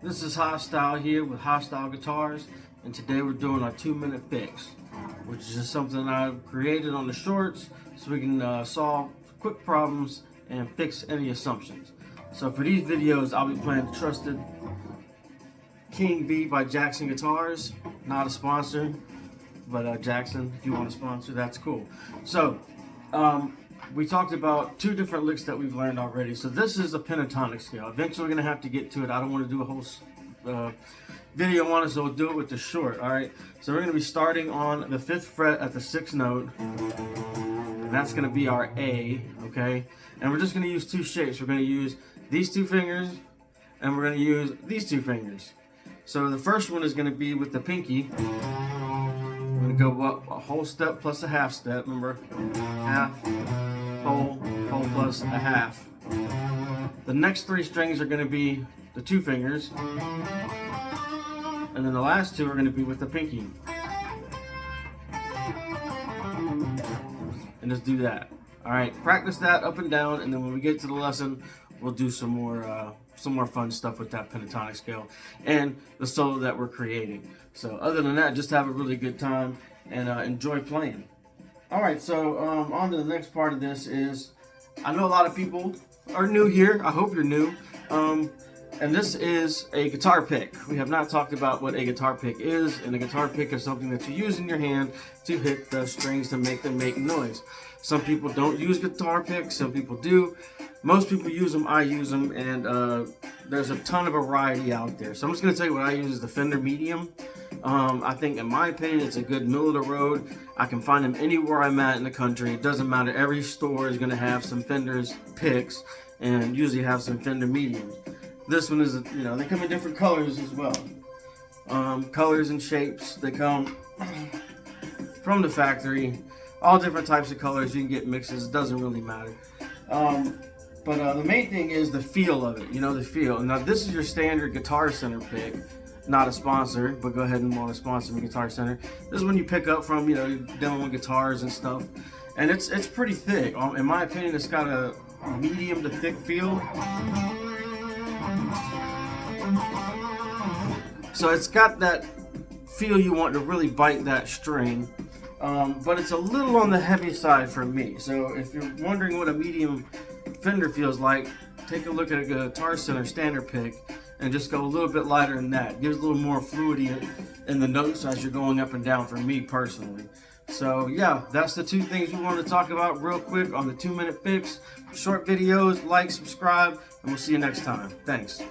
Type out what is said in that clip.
This is Hostile here with Hostile Guitars, and today we're doing our 2-minute fix, which is just something I've created on the shorts so we can solve quick problems and fix any assumptions. So for these videos, I'll be playing the trusted King V by Jackson Guitars. Not a sponsor, but Jackson, if you want to sponsor, that's cool. So we talked about 2 different licks that we've learned already. So this is a pentatonic scale. Eventually we're going to have to get to it. I don't want to do a whole video on it, so we'll do it with the short. Alright, so we're going to be starting on the 5th fret at the 6th note. And that's going to be our A, okay? And we're just going to use 2 shapes. We're going to use these 2 fingers, and we're going to use these 2 fingers. So the first one is going to be with the pinky. We're going to go up a whole step plus a half step. Remember, half, whole plus a half. The next 3 strings are going to be the 2 fingers. And then the last 2 are going to be with the pinky. And just do that. Alright, practice that up and down, and then when we get to the lesson, we'll do some more fun stuff with that pentatonic scale and the solo that we're creating. So other than that, just have a really good time and enjoy playing. Alright, so on to the next part of this is, I know a lot of people are new here. I hope you're new. And this is a guitar pick. We have not talked about what a guitar pick is, and a guitar pick is something that you use in your hand to hit the strings to make them make noise. Some people don't use guitar picks, some people do. Most people use them, I use them, and there's a ton of variety out there. So I'm just going to tell you what I use is the Fender Medium. I think, in my opinion, it's a good middle of the road. I can find them anywhere I'm at in the country. It doesn't matter. Every store is going to have some Fender's picks and usually have some Fender Mediums. This one is, you know, they come in different colors as well. Colors and shapes. They come from the factory. All different types of colors. You can get mixes. It doesn't really matter. But the main thing is the feel of it. You know, the feel. Now, this is your standard Guitar Center pick. Not a sponsor, but go ahead and want to sponsor me, Guitar Center. This is when you pick up from, you know, you're dealing with guitars and stuff. And it's pretty thick. In my opinion, it's got a medium to thick feel. So it's got that feel you want to really bite that string. But it's a little on the heavy side for me. So if you're wondering what a medium Fender feels like, take a look at a Guitar Center standard pick and just go a little bit lighter than that. It gives a little more fluidity in the notes as you're going up and down for me personally. So yeah, that's the 2 things we want to talk about real quick on the 2-minute fix. Short videos, like, subscribe, and we'll see you next time. Thanks.